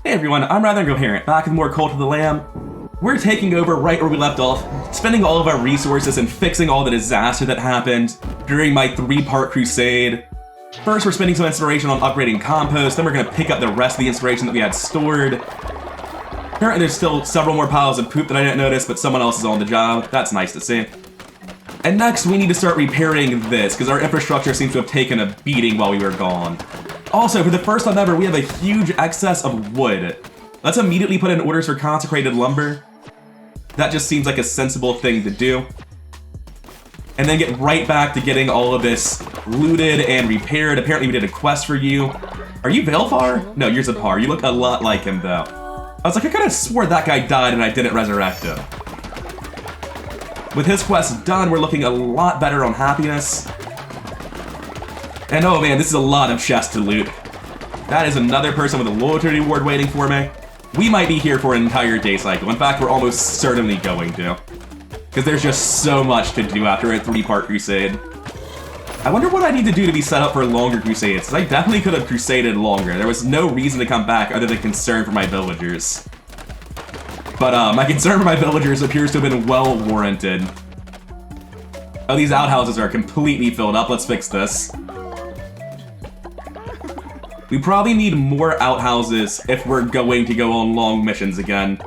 Hey everyone, I'm rather incoherent, back with more Cult of the Lamb. We're taking over right where we left off, spending all of our resources and fixing all the disaster that happened during my 3-part crusade. First, we're spending some inspiration on upgrading compost, then we're gonna pick up the rest of the inspiration that we had stored. Apparently there's still several more piles of poop that I didn't notice, but someone else is on the job. That's nice to see. And next, we need to start repairing this, because our infrastructure seems to have taken a beating while we were gone. Also, for the first time ever, we have a huge excess of wood. Let's immediately put in orders for consecrated lumber. That just seems like a sensible thing to do. And then get right back to getting all of this looted and repaired. Apparently we did a quest for you. Are you Velfar? No, you're Zapar. You look a lot like him, though. I was like, I could have swore that guy died and I didn't resurrect him. With his quest done, we're looking a lot better on happiness. And oh man, this is a lot of chests to loot. That is another person with a loyalty reward waiting for me. We might be here for an entire day cycle. In fact, we're almost certainly going to. Because there's just so much to do after a 3-part crusade. I wonder what I need to do to be set up for longer crusades, because I definitely could have crusaded longer. There was no reason to come back other than concern for my villagers. But my concern for my villagers appears to have been well warranted. Oh, these outhouses are completely filled up. Let's fix this. We probably need more outhouses if we're going to go on long missions again.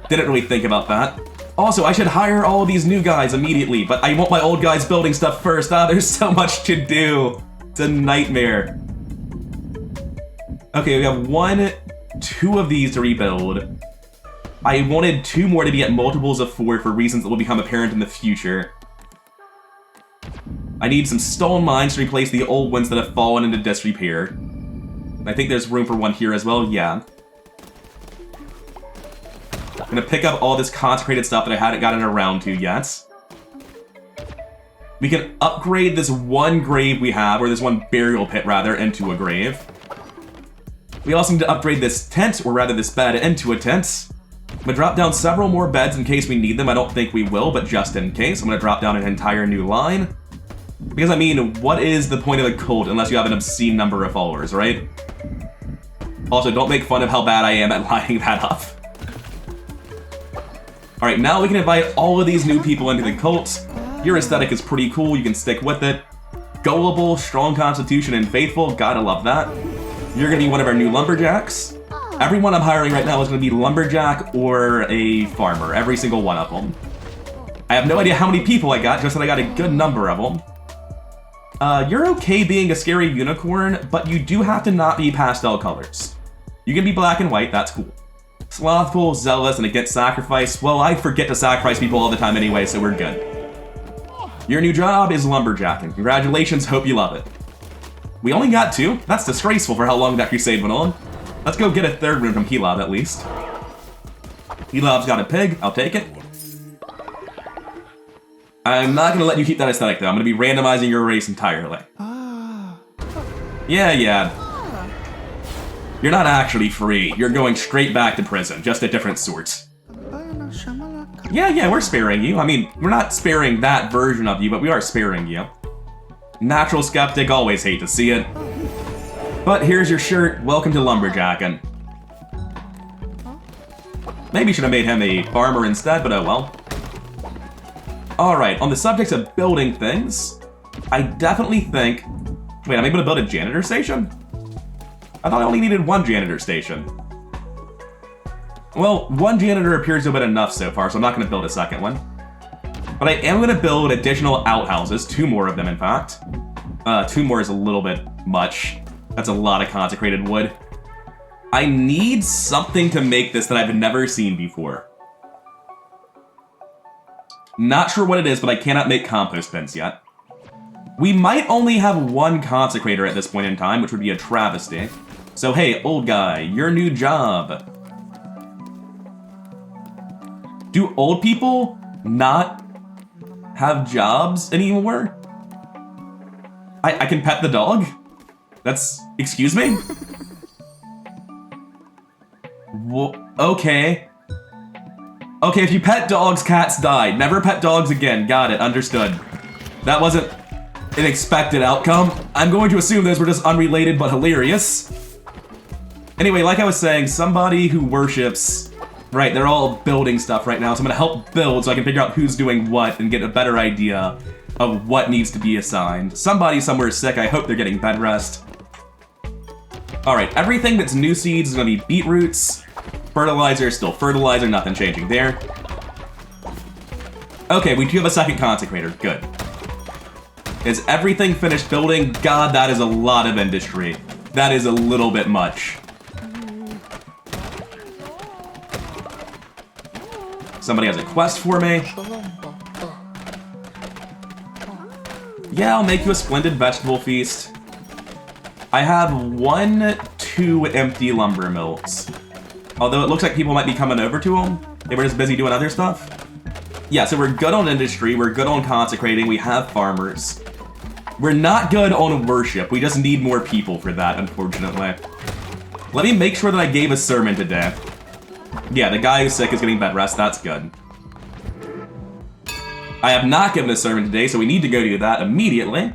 Didn't really think about that. Also, I should hire all of these new guys immediately, but I want my old guys building stuff first. Ah, there's so much to do. It's a nightmare. Okay, we have 2 of these to rebuild. I wanted 2 more to be at multiples of 4 for reasons that will become apparent in the future. I need some stone mines to replace the old ones that have fallen into disrepair. I think there's room for one here as well, yeah. I'm gonna pick up all this consecrated stuff that I hadn't gotten around to yet. We can upgrade this one grave we have, or this one burial pit rather, into a grave. We also need to upgrade this tent, or rather this bed, into a tent. I'm gonna drop down several more beds in case we need them. I don't think we will, but just in case, I'm gonna drop down an entire new line. Because I mean, what is the point of a cult unless you have an obscene number of followers, right? Also, don't make fun of how bad I am at lining that up. Alright, now we can invite all of these new people into the cult. Your aesthetic is pretty cool, you can stick with it. Gullible, strong constitution, and faithful, gotta love that. You're gonna be one of our new lumberjacks. Everyone I'm hiring right now is gonna be lumberjack or a farmer, every single one of them. I have no idea how many people I got, just that I got a good number of them. You're okay being a scary unicorn, but you do have to not be pastel colors. You can be black and white, that's cool. Slothful, zealous, and against sacrifice. Well, I forget to sacrifice people all the time anyway, so we're good. Your new job is lumberjacking. Congratulations, hope you love it. We only got 2? That's disgraceful for how long that crusade went on. Let's go get a 3rd room from Pilab at least. Pilab's got a pig, I'll take it. I'm not gonna let you keep that aesthetic though, I'm gonna be randomizing your race entirely. Yeah. You're not actually free. You're going straight back to prison, just a different sort. Yeah, we're sparing you. I mean, we're not sparing that version of you, but we are sparing you. Natural skeptic, always hate to see it. But here's your shirt. Welcome to lumberjacking. Maybe should have made him a farmer instead, but oh well. Alright, on the subject of building things, I definitely think... Wait, I'm able to build a janitor station? I thought I only needed 1 janitor station. Well, 1 janitor appears to have been enough so far, so I'm not going to build a second one. But I am going to build additional outhouses, 2 more of them in fact. 2 more is a little bit much. That's a lot of consecrated wood. I need something to make this that I've never seen before. Not sure what it is, but I cannot make compost bins yet. We might only have 1 consecrator at this point in time, which would be a travesty. So hey, old guy, your new job. Do old people not have jobs anymore? I can pet the dog? That's... excuse me? Okay. Okay, if you pet dogs, cats die. Never pet dogs again. Got it. Understood. That wasn't an expected outcome. I'm going to assume those were just unrelated but hilarious. Anyway, like I was saying, somebody who worships... Right, they're all building stuff right now, so I'm gonna help build so I can figure out who's doing what and get a better idea of what needs to be assigned. Somebody somewhere is sick, I hope they're getting bed rest. Alright, everything that's new seeds is gonna be beetroots. Fertilizer is still fertilizer, nothing changing there. Okay, we do have a second consecrator, good. Is everything finished building? God, that is a lot of industry. That is a little bit much. Somebody has a quest for me. Yeah, I'll make you a splendid vegetable feast. I have 2 empty lumber mills. Although it looks like people might be coming over to them. They were just busy doing other stuff. Yeah, so we're good on industry, we're good on consecrating, we have farmers. We're not good on worship, we just need more people for that, unfortunately. Let me make sure that I gave a sermon today. Yeah, the guy who's sick is getting bed rest, that's good. I have not given a sermon today, so we need to go do that immediately.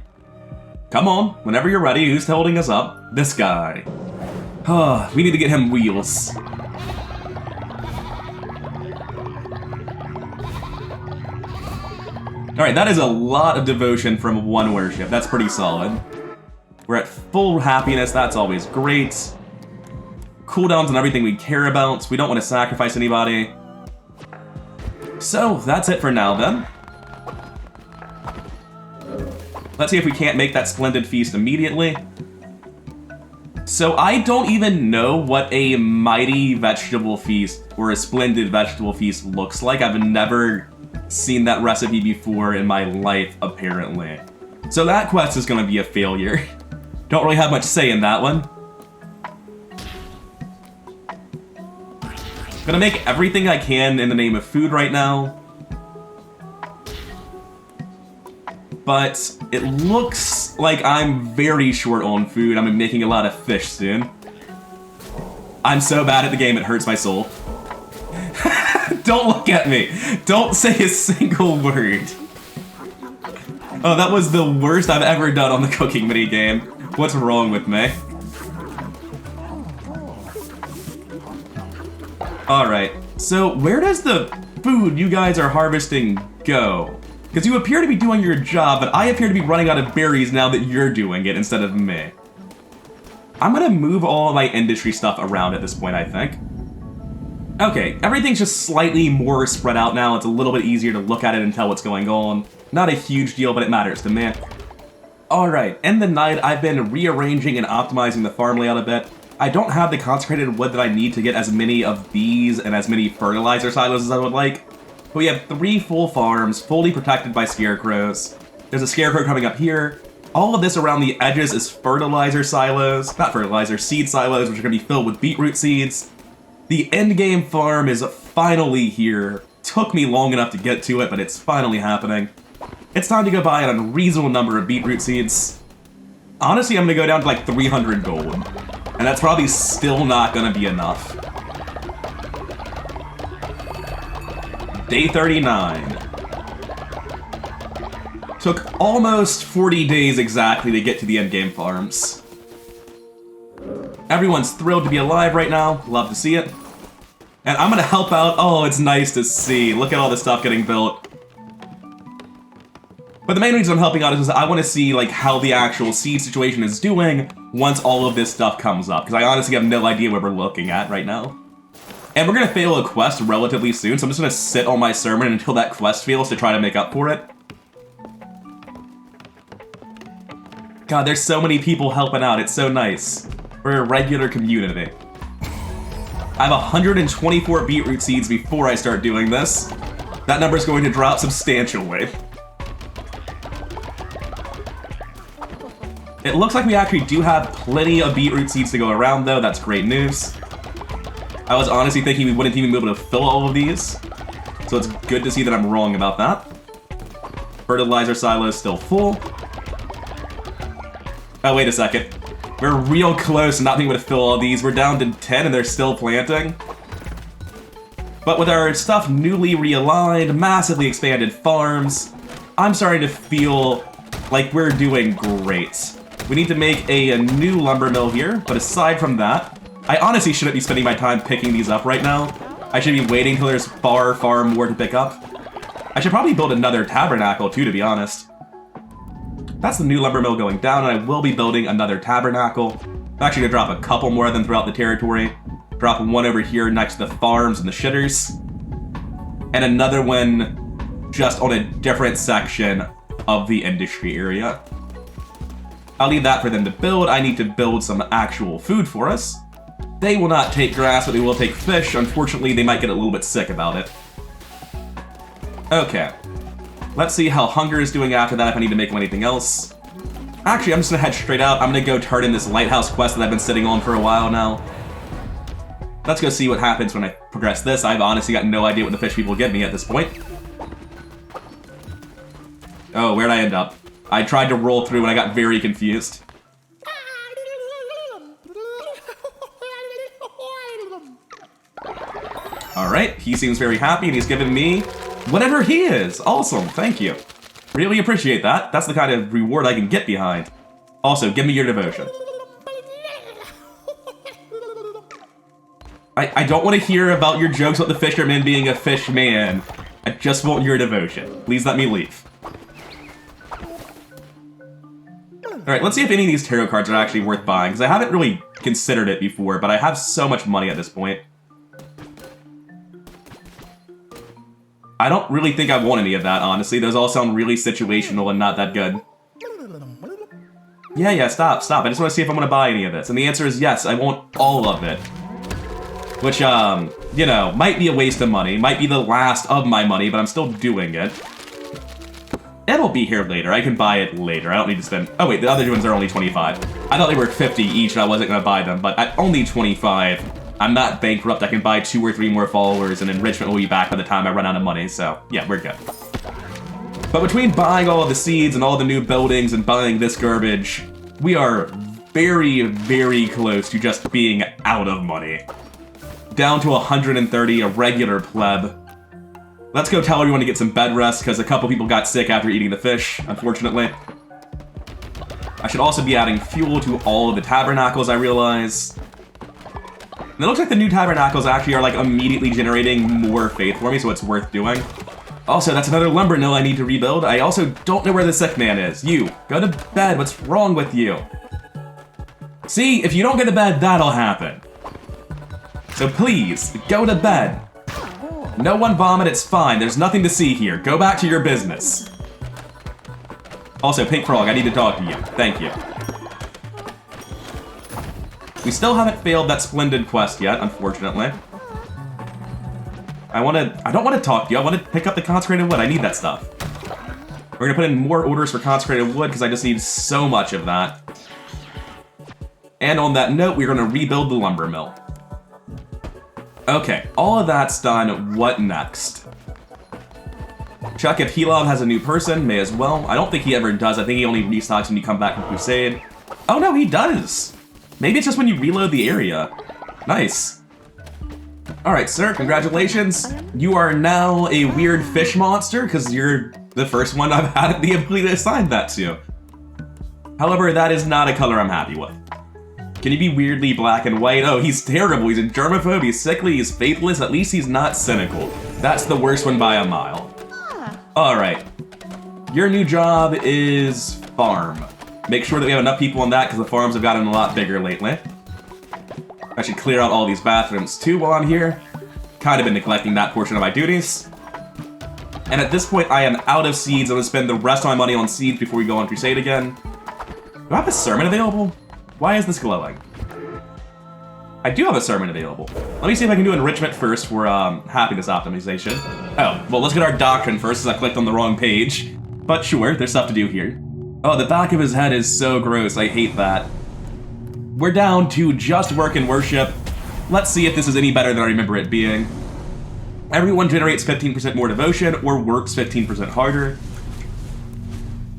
Come on, whenever you're ready, who's holding us up? This guy. We need to get him wheels. Alright, that is a lot of devotion from one worship. That's pretty solid. We're at full happiness, that's always great. Cooldowns on everything we care about, so we don't want to sacrifice anybody. So, that's it for now then. Let's see if we can't make that splendid feast immediately. So I don't even know what a mighty vegetable feast or a splendid vegetable feast looks like. I've never seen that recipe before in my life, apparently. So that quest is going to be a failure. Don't really have much say in that one. Gonna make everything I can in the name of food right now. But it looks like I'm very short on food. I'm making a lot of fish soon. I'm so bad at the game, it hurts my soul. Don't look at me. Don't say a single word. Oh, that was the worst I've ever done on the cooking minigame. What's wrong with me? Alright, so where does the food you guys are harvesting go? Because you appear to be doing your job, but I appear to be running out of berries now that you're doing it instead of me. I'm gonna move all of my industry stuff around at this point, I think. Okay, everything's just slightly more spread out now. It's a little bit easier to look at it and tell what's going on. Not a huge deal, but it matters to me. Alright, in the night, I've been rearranging and optimizing the farm layout a bit. I don't have the consecrated wood that I need to get as many of these and as many fertilizer silos as I would like. But we have 3 full farms, fully protected by scarecrows. There's a scarecrow coming up here. All of this around the edges is fertilizer silos. Not fertilizer, seed silos, which are going to be filled with beetroot seeds. The endgame farm is finally here. Took me long enough to get to it, but it's finally happening. It's time to go buy an unreasonable number of beetroot seeds. Honestly, I'm going to go down to like 300 gold. And that's probably still not gonna be enough. Day 39. Took almost 40 days exactly to get to the endgame farms. Everyone's thrilled to be alive right now. Love to see it. And I'm gonna help out. Oh, it's nice to see. Look at all this stuff getting built. But the main reason I'm helping out is I want to see like how the actual seed situation is doing once all of this stuff comes up, because I honestly have no idea what we're looking at right now. And we're going to fail a quest relatively soon, so I'm just going to sit on my sermon until that quest fails to try to make up for it. God, there's so many people helping out, it's so nice. We're a regular community. I have 124 beetroot seeds before I start doing this. That number is going to drop substantially. It looks like we actually do have plenty of beetroot seeds to go around, though. That's great news. I was honestly thinking we wouldn't even be able to fill all of these, so it's good to see that I'm wrong about that. Fertilizer silo is still full. Oh, wait a second. We're real close to not being able to fill all these. We're down to 10 and they're still planting. But with our stuff newly realigned, massively expanded farms, I'm starting to feel like we're doing great. We need to make a new lumber mill here, but aside from that, I honestly shouldn't be spending my time picking these up right now. I should be waiting till there's far, far more to pick up. I should probably build another tabernacle too, to be honest. That's the new lumber mill going down, and I will be building another tabernacle. I'm actually gonna drop a couple more of them throughout the territory. Drop one over here next to the farms and the shitters. And another one just on a different section of the industry area. I'll leave that for them to build. I need to build some actual food for us. They will not take grass, but they will take fish. Unfortunately, they might get a little bit sick about it. Okay. Let's see how hunger is doing after that, if I need to make anything else. Actually, I'm just gonna head straight out. I'm gonna go turn in this lighthouse quest that I've been sitting on for a while now. Let's go see what happens when I progress this. I've honestly got no idea what the fish people get me at this point. Oh, where'd I end up? I tried to roll through and I got very confused. Alright, he seems very happy and he's giving me whatever he is. Awesome, thank you. Really appreciate that. That's the kind of reward I can get behind. Also, give me your devotion. I don't want to hear about your jokes about the fisherman being a fish man. I just want your devotion. Please let me leave. Alright, let's see if any of these tarot cards are actually worth buying, because I haven't really considered it before, but I have so much money at this point. I don't really think I want any of that, honestly. Those all sound really situational and not that good. Yeah, stop. I just want to see if I'm going to buy any of this. And the answer is yes, I want all of it. Which, you know, might be a waste of money. Might be the last of my money, but I'm still doing it. It'll be here later. I can buy it later. I don't need to spend... Oh, wait, the other ones are only 25. I thought they were 50 each and I wasn't going to buy them, but at only 25, I'm not bankrupt. I can buy 2 or 3 more followers, and enrichment will be back by the time I run out of money, so yeah, we're good. But between buying all of the seeds and all the new buildings and buying this garbage, we are very, very close to just being out of money. Down to 130, a regular pleb. Let's go tell everyone to get some bed rest, because a couple people got sick after eating the fish, unfortunately. I should also be adding fuel to all of the tabernacles, I realize. And it looks like the new tabernacles actually are, like, immediately generating more faith for me, so it's worth doing. Also, that's another lumber mill I need to rebuild. I also don't know where the sick man is. You, go to bed. What's wrong with you? See, if you don't go to bed, that'll happen. So please, go to bed. No one vomit, it's fine. There's nothing to see here. Go back to your business. Also, Pink Frog, I need to talk to you. Thank you. We still haven't failed that splendid quest yet, unfortunately. I don't want to talk to you. I want to pick up the consecrated wood. I need that stuff. We're going to put in more orders for consecrated wood because I just need so much of that. And on that note, we're going to rebuild the lumber mill. Okay, all of that's done. What next? Check if Helov has a new person. May as well. I don't think he ever does. I think he only restocks when you come back from Crusade. Oh no, he does! Maybe it's just when you reload the area. Nice. Alright, sir, congratulations. You are now a weird fish monster, because you're the first one I've had the ability to assign that to. However, that is not a color I'm happy with. Can he be weirdly black and white? Oh, he's terrible. He's a germaphobe, he's sickly, he's faithless. At least he's not cynical. That's the worst one by a mile. Alright. Your new job is farm. Make sure that we have enough people on that, because the farms have gotten a lot bigger lately. I should clear out all these bathrooms too while I'm here. Kind of been neglecting that portion of my duties. And at this point, I am out of seeds. I'm going to spend the rest of my money on seeds before we go on Crusade again. Do I have a sermon available? Why is this glowing? I do have a sermon available. Let me see if I can do enrichment first for happiness optimization. Oh, well, let's get our doctrine first, as I clicked on the wrong page. But sure, there's stuff to do here. Oh, the back of his head is so gross. I hate that. We're down to just work and worship. Let's see if this is any better than I remember it being. Everyone generates 15% more devotion or works 15% harder.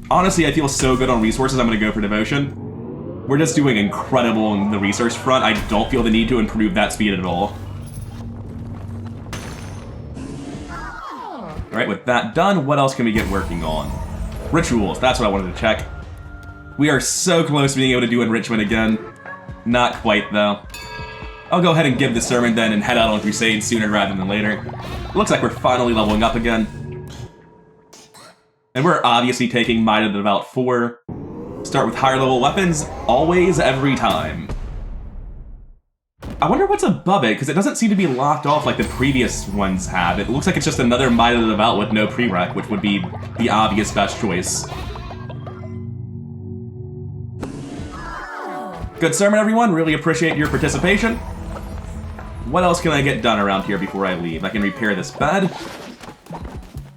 Honestly, I feel so good on resources, I'm gonna go for devotion. We're just doing incredible on the resource front. I don't feel the need to improve that speed at all. Alright, with that done, what else can we get working on? Rituals, that's what I wanted to check. We are so close to being able to do enrichment again. Not quite, though. I'll go ahead and give the sermon then and head out on Crusade sooner rather than later. Looks like we're finally leveling up again. And we're obviously taking Might of the Devout 4. Start with higher level weapons, always, every time. I wonder what's above it, because it doesn't seem to be locked off like the previous ones have. It looks like it's just another Might of the Devout with no prereq, which would be the obvious best choice. Good sermon, everyone. Really appreciate your participation. What else can I get done around here before I leave? I can repair this bed.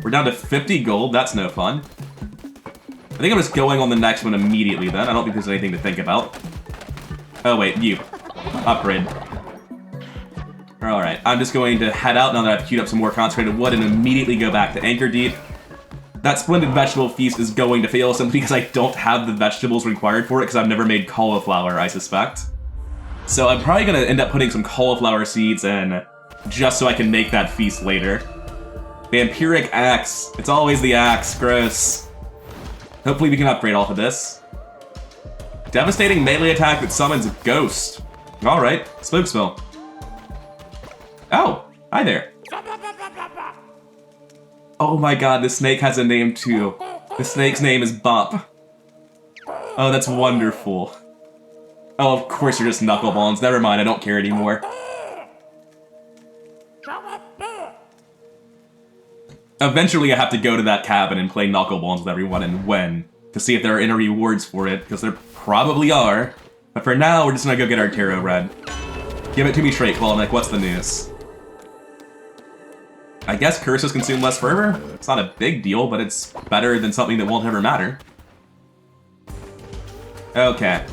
We're down to 50 gold. That's no fun. I think I'm just going on the next one immediately then. I don't think there's anything to think about. Oh, wait. You. Upgrade. Alright. I'm just going to head out now that I've queued up some more concentrated wood and immediately go back to Anchor Deep. That Splendid Vegetable Feast is going to fail simply because I don't have the vegetables required for it because I've never made cauliflower, I suspect. So I'm probably going to end up putting some cauliflower seeds in just so I can make that feast later. Vampiric Axe. It's always the axe. Gross. Hopefully we can upgrade off of this. Devastating melee attack that summons a ghost. Alright. Spokesville. Oh, hi there. Oh my god, the snake has a name too. The snake's name is Bop. Oh, that's wonderful. Oh, of course you're just Knuckleballs. Never mind, I don't care anymore. Eventually I have to go to that cabin and play Knuckleballs with everyone and win, to see if there are any rewards for it, because there probably are. But for now, we're just gonna go get our tarot read. Give it to me straight, Claw. I'm like, what's the news? I guess curses consume less fervor? It's not a big deal, but it's better than something that won't ever matter. Okay.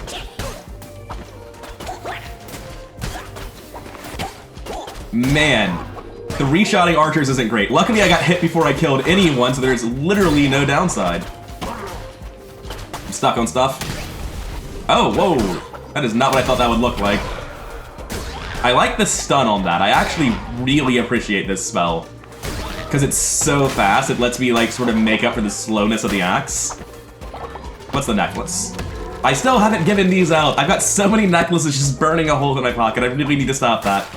Man. The reshotting archers isn't great. Luckily I got hit before I killed anyone, so there's literally no downside. I'm stuck on stuff. Oh, whoa. That is not what I thought that would look like. I like the stun on that. I actually really appreciate this spell. Because it's so fast, it lets me like sort of make up for the slowness of the axe. What's the necklace? I still haven't given these out. I've got so many necklaces just burning a hole in my pocket. I really need to stop that.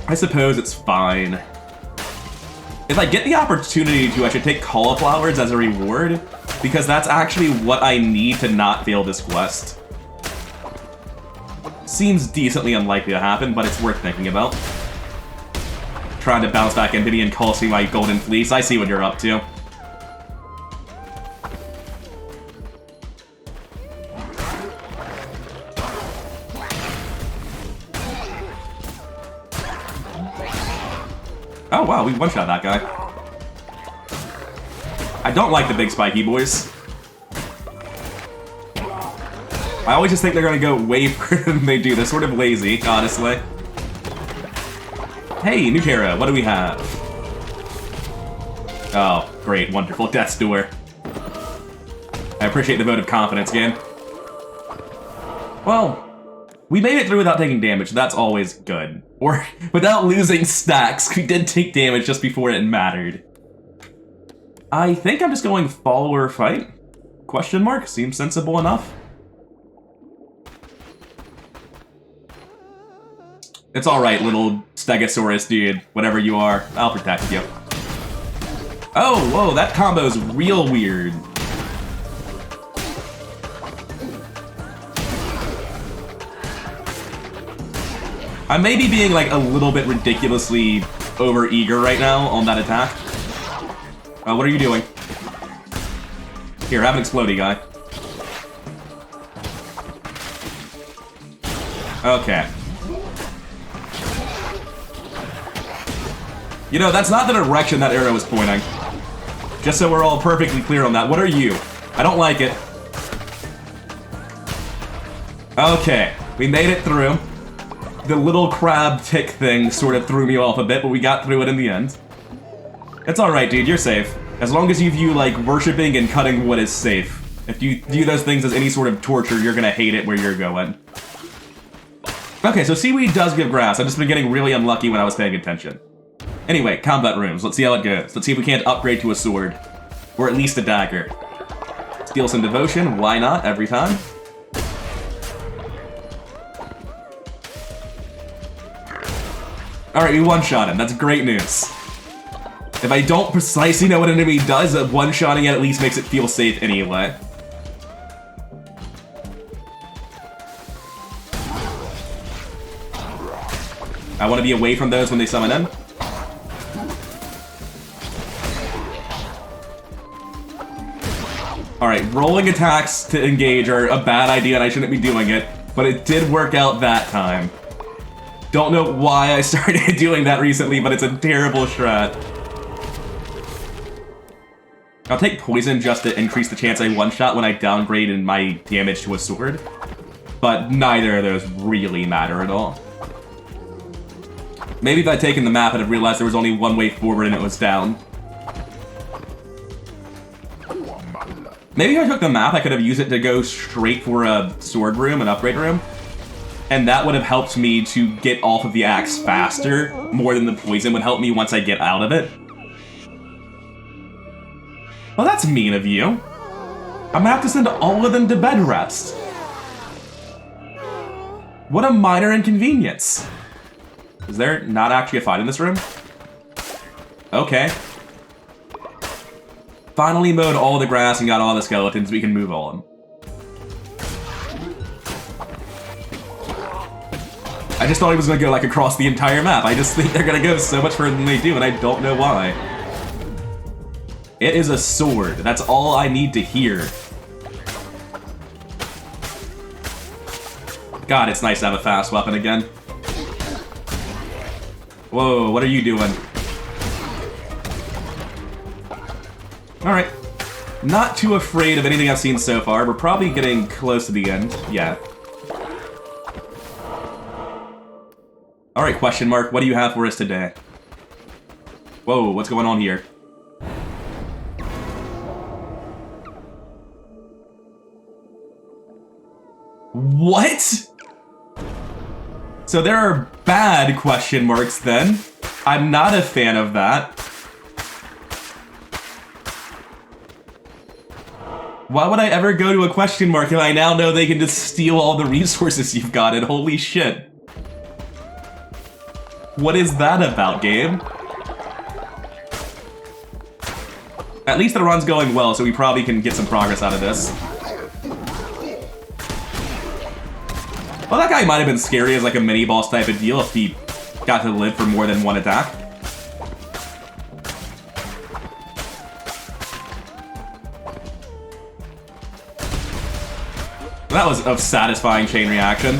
I suppose it's fine. If I get the opportunity to, I should take cauliflowers as a reward, because that's actually what I need to not fail this quest. Seems decently unlikely to happen, but it's worth thinking about. Trying to bounce back into me and culling my golden fleece. I see what you're up to. Oh wow, we one-shot that guy. I don't like the big spiky boys. I always just think they're gonna go way further than they do. They're sort of lazy, honestly. Hey, new Terra, what do we have? Oh, great, wonderful, Death's Door. I appreciate the vote of confidence, game. Well, we made it through without taking damage, that's always good. Or, without losing stacks, we did take damage just before it mattered. I think I'm just going follow or fight? Question mark? Seems sensible enough. It's alright, little Stegosaurus dude. Whatever you are, I'll protect you. Oh, whoa, that combo's real weird. I may be being like a little bit ridiculously over-eager right now on that attack. What are you doing? Here, have an explodey guy. Okay. You know, that's not the direction that arrow was pointing. Just so we're all perfectly clear on that. What are you? I don't like it. Okay, we made it through. The little crab tick thing sort of threw me off a bit, but we got through it in the end. It's alright, dude, you're safe. As long as you view, like, worshipping and cutting wood as safe. If you view those things as any sort of torture, you're gonna hate it where you're going. Okay, so seaweed does give grass. I've just been getting really unlucky when I was paying attention. Anyway, combat rooms. Let's see how it goes. Let's see if we can't upgrade to a sword. Or at least a dagger. Steal some devotion. Why not? Every time. Alright, we one-shot him. That's great news. If I don't precisely know what an enemy does, one-shotting it at least makes it feel safe anyway. I want to be away from those when they summon in. Alright, rolling attacks to engage are a bad idea and I shouldn't be doing it, but it did work out that time. Don't know why I started doing that recently, but it's a terrible strat. I'll take poison just to increase the chance I one-shot when I downgrade in my damage to a sword, but neither of those really matter at all. Maybe if I'd taken the map, I'd have realized there was only one way forward and it was down. Maybe if I took the map, I could have used it to go straight for a sword room, an upgrade room. And that would have helped me to get off of the axe faster, more than the poison would help me once I get out of it. Well, that's mean of you. I'm gonna have to send all of them to bed rest. What a minor inconvenience. Is there not actually a fight in this room? Okay. Finally mowed all the grass and got all the skeletons, we can move on. I just thought he was gonna go like across the entire map. I just think they're gonna go so much further than they do, and I don't know why. It is a sword. That's all I need to hear. God, it's nice to have a fast weapon again. Whoa, what are you doing? Alright. Not too afraid of anything I've seen so far. We're probably getting close to the end. Yeah. Alright, question mark. What do you have for us today? Whoa, what's going on here? What? So there are bad question marks then. I'm not a fan of that. Why would I ever go to a question mark if I now know they can just steal all the resources you've got and holy shit. What is that about, game? At least the run's going well, so we probably can get some progress out of this. Well, that guy might have been scary as like a mini-boss type of deal if he got to live for more than one attack. That was a satisfying chain reaction.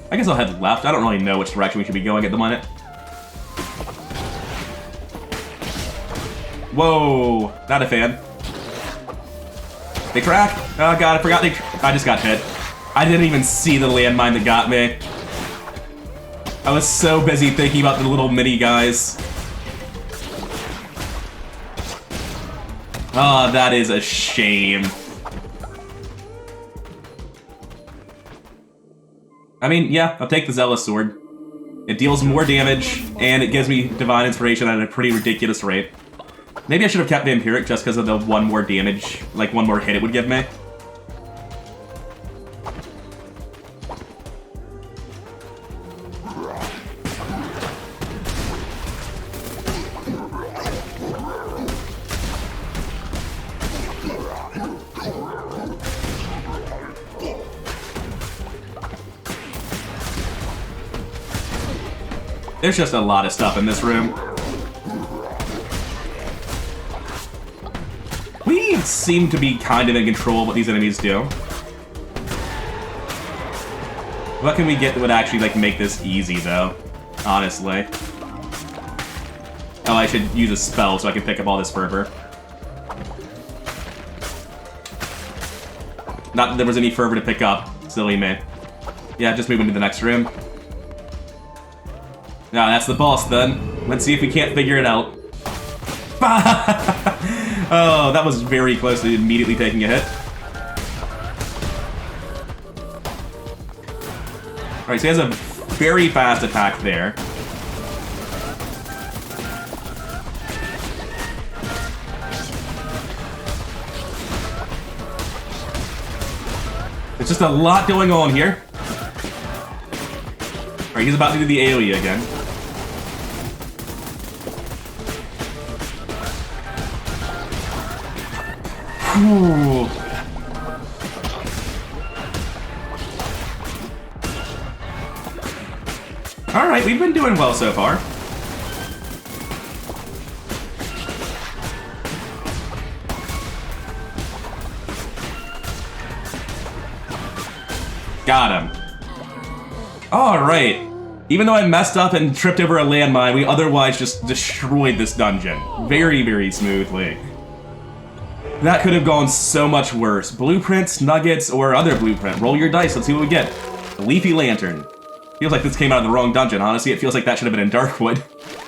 I guess I'll head left. I don't really know which direction we should be going at the moment. Whoa, not a fan. They crack. Oh god, I forgot I just got hit. I didn't even see the landmine that got me. I was so busy thinking about the little mini guys. Ah, that is a shame. I mean, yeah, I'll take the Zealous Sword. It deals more damage, and it gives me Divine Inspiration at a pretty ridiculous rate. Maybe I should have kept Vampiric just because of the one more damage, like one more hit it would give me. There's just a lot of stuff in this room. We seem to be kind of in control of what these enemies do. What can we get that would actually like make this easy though? Honestly. Oh, I should use a spell so I can pick up all this fervor. Not that there was any fervor to pick up. Silly me. Yeah, just move into the next room. Nah, that's the boss then. Let's see if we can't figure it out. Oh, that was very close to immediately taking a hit. Alright, so he has a very fast attack there. There's just a lot going on here. Alright, he's about to do the AoE again. Whew. Alright, we've been doing well so far. Got him. Alright. Even though I messed up and tripped over a landmine, we otherwise just destroyed this dungeon. Very, very smoothly. That could have gone so much worse. Blueprints, nuggets, or other blueprint. Roll your dice, let's see what we get. A leafy lantern. Feels like this came out of the wrong dungeon, honestly. It feels like that should have been in Darkwood.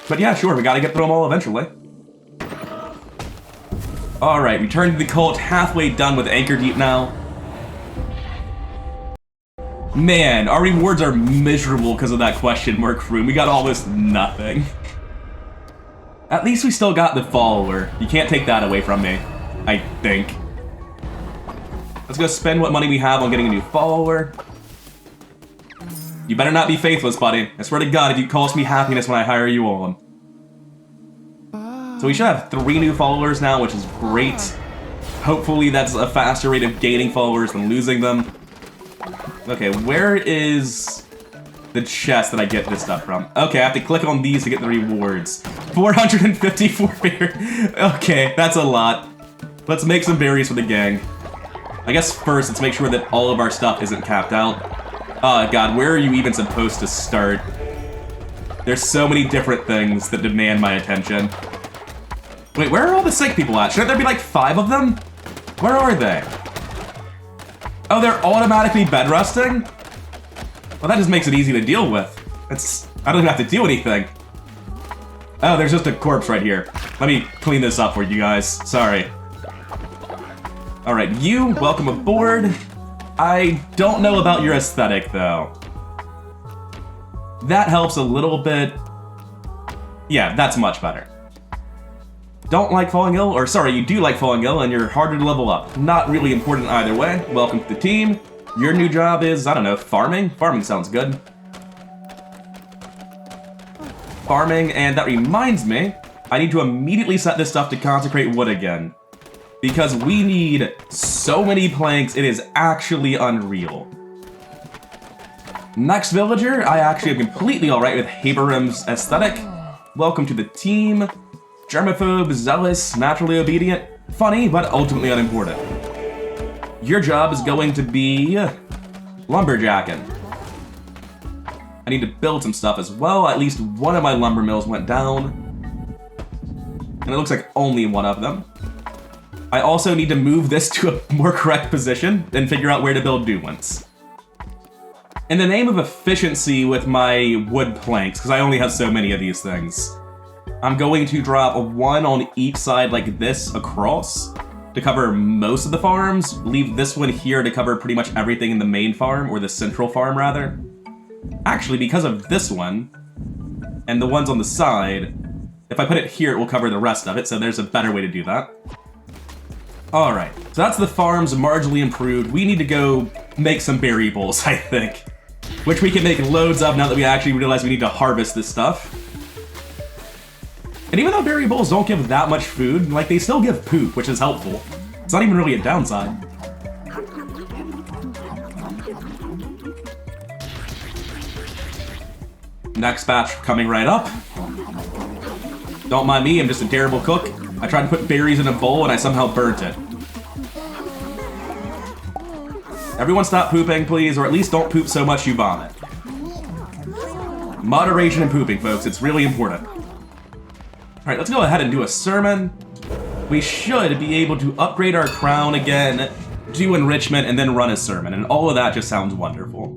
But yeah, sure, we gotta get through them all eventually. Alright, return to the cult, halfway done with Anchor Deep now. Man, our rewards are miserable because of that question mark room. We got almost nothing. At least we still got the follower. You can't take that away from me, I think. Let's go spend what money we have on getting a new follower. You better not be faithless, buddy. I swear to God, if you cost me happiness when I hire you on. So we should have 3 new followers now, which is great. Hopefully that's a faster rate of gaining followers than losing them. Okay, where is the chest that I get this stuff from? Okay, I have to click on these to get the rewards. 454 beer. Okay, that's a lot. Let's make some berries for the gang. I guess first, let's make sure that all of our stuff isn't capped out. Oh God, where are you even supposed to start? There's so many different things that demand my attention. Wait, where are all the sick people at? Shouldn't there be like 5 of them? Where are they? Oh, they're automatically bed resting? Well, that just makes it easy to deal with. I don't even have to do anything. Oh, there's just a corpse right here. Let me clean this up for you guys. Sorry. Alright, you, welcome aboard. I don't know about your aesthetic, though. That helps a little bit. Yeah, that's much better. Don't like falling ill, or sorry, you do like falling ill and you're harder to level up. Not really important either way. Welcome to the team. Your new job is, I don't know, farming? Farming sounds good. Farming, and that reminds me, I need to immediately set this stuff to consecrate wood again. Because we need so many planks, it is actually unreal. Next villager, I actually am completely alright with Haberim's aesthetic. Welcome to the team. Germaphobe, zealous, naturally obedient, funny, but ultimately unimportant. Your job is going to be lumberjacking. I need to build some stuff as well. At least one of my lumber mills went down. And it looks like only one of them. I also need to move this to a more correct position and figure out where to build new ones. In the name of efficiency with my wood planks, because I only have so many of these things, I'm going to drop 1 on each side like this across to cover most of the farms, leave this one here to cover pretty much everything in the main farm, or the central farm rather. Actually, because of this one, and the ones on the side, if I put it here, it will cover the rest of it, so there's a better way to do that. Alright, so that's the farms marginally improved. We need to go make some berry bowls, I think. Which we can make loads of now that we actually realize we need to harvest this stuff. And even though berry bowls don't give that much food, like, they still give poop, which is helpful. It's not even really a downside. Next batch coming right up. Don't mind me, I'm just a terrible cook. I tried to put berries in a bowl and I somehow burnt it. Everyone stop pooping, please, or at least don't poop so much you vomit. Moderation in pooping, folks, it's really important. Alright, let's go ahead and do a sermon. We should be able to upgrade our crown again, do enrichment, and then run a sermon, and all of that just sounds wonderful.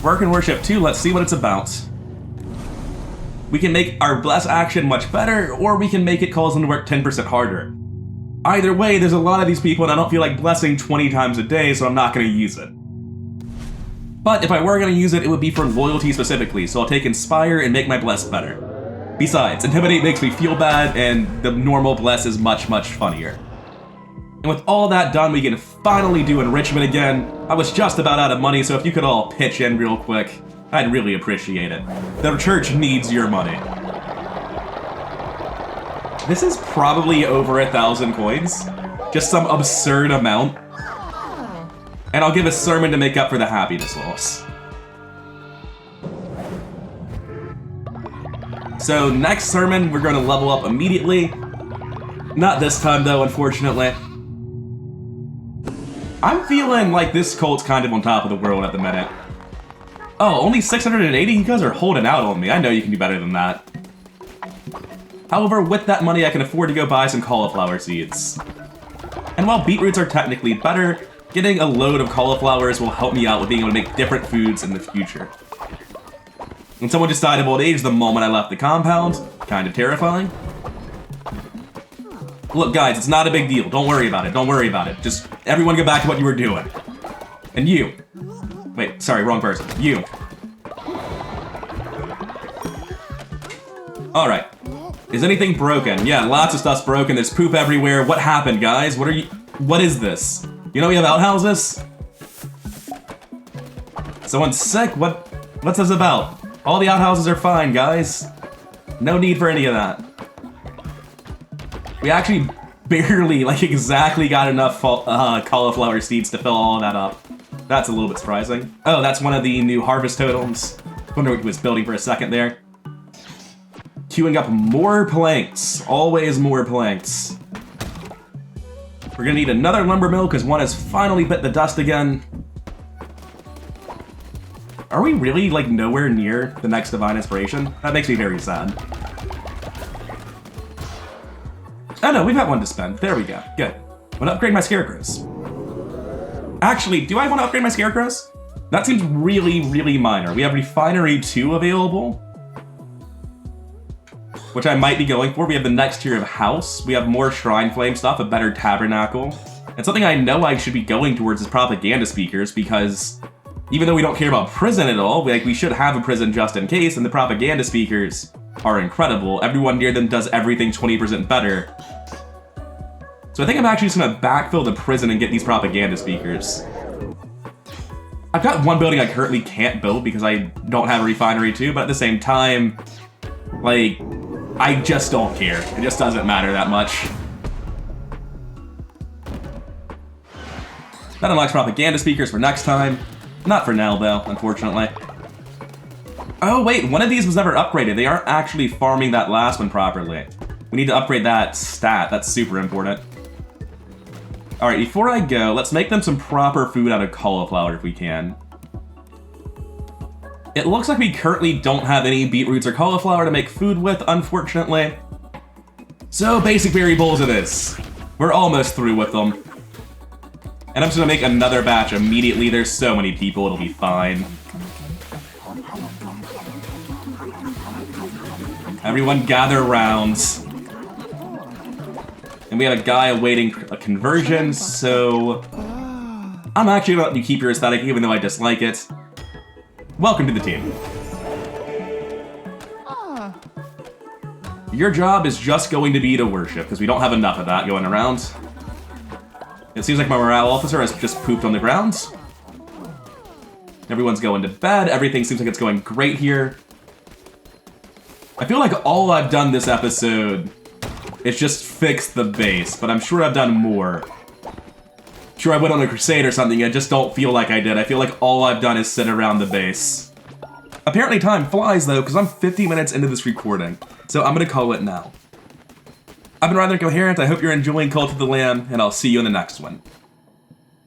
Work and worship 2, let's see what it's about. We can make our bless action much better, or we can make it cause them to work 10% harder. Either way, there's a lot of these people and I don't feel like blessing 20 times a day, so I'm not going to use it. But if I were going to use it, it would be for loyalty specifically, so I'll take Inspire and make my bless better. Besides, Intimidate makes me feel bad, and the normal bless is much, much funnier. And And with all that done, we can finally do enrichment again. I was just about out of money, so if you could all pitch in real quick, I'd really appreciate it. The church needs your money. This is probably over 1,000 coins. Just some absurd amount. And I'll give a sermon to make up for the happiness loss. So next sermon, we're going to level up immediately. Not this time though, unfortunately. I'm feeling like this cult's kind of on top of the world at the minute. Oh, only 680? You guys are holding out on me. I know you can do better than that. However, with that money, I can afford to go buy some cauliflower seeds. And while beetroots are technically better, getting a load of cauliflowers will help me out with being able to make different foods in the future. And someone just died of old age the moment I left the compound. Kind of terrifying. Look, guys, it's not a big deal. Don't worry about it. Don't worry about it. Just everyone go back to what you were doing. And you. Wait, sorry, wrong person. You. Alright. Is anything broken? Yeah, lots of stuff's broken. There's poop everywhere. What happened, guys? What is this? You know we have outhouses? Someone's sick? What's this about? All the outhouses are fine, guys. No need for any of that. We actually barely, like, exactly got enough cauliflower seeds to fill all of that up. That's a little bit surprising. Oh, that's one of the new harvest totems. Wonder what he was building for a second there. Queuing up more planks. Always more planks. We're gonna need another lumber mill because one has finally bit the dust again. Are we really, like, nowhere near the next Divine Inspiration? That makes me very sad. Oh no, we've got one to spend. There we go. Good. I want to upgrade my scarecrows. Actually, do I want to upgrade my scarecrows? That seems really, really minor. We have Refinery 2 available, which I might be going for. We have the next tier of house. We have more Shrine Flame stuff, a better tabernacle. And something I know I should be going towards is propaganda speakers, because even though we don't care about prison at all, we should have a prison just in case, and the propaganda speakers are incredible. Everyone near them does everything 20% better. So I think I'm actually just gonna backfill the prison and get these propaganda speakers. I've got one building I currently can't build because I don't have a Refinery 2, but at the same time, like, I just don't care. It just doesn't matter that much. That unlocks propaganda speakers for next time. Not for now, though, unfortunately. Oh, wait, one of these was never upgraded. They aren't actually farming that last one properly. We need to upgrade that stat. That's super important. All right, before I go, let's make them some proper food out of cauliflower if we can. It looks like we currently don't have any beetroots or cauliflower to make food with, unfortunately. So basic berry bowls it is. We're almost through with them. And I'm just gonna make another batch immediately. There's so many people, it'll be fine. Everyone gather round. And we have a guy awaiting a conversion, so I'm actually gonna let you keep your aesthetic even though I dislike it. Welcome to the team. Your job is just going to be to worship, because we don't have enough of that going around. It seems like my morale officer has just pooped on the ground. Everyone's going to bed. Everything seems like it's going great here. I feel like all I've done this episode is just fix the base, but I'm sure I've done more. Sure, I went on a crusade or something, I just don't feel like I did. I feel like all I've done is sit around the base. Apparently time flies, though, because I'm 50 minutes into this recording, so I'm gonna call it now. I've been rather coherent, I hope you're enjoying Cult of the Lamb, and I'll see you in the next one.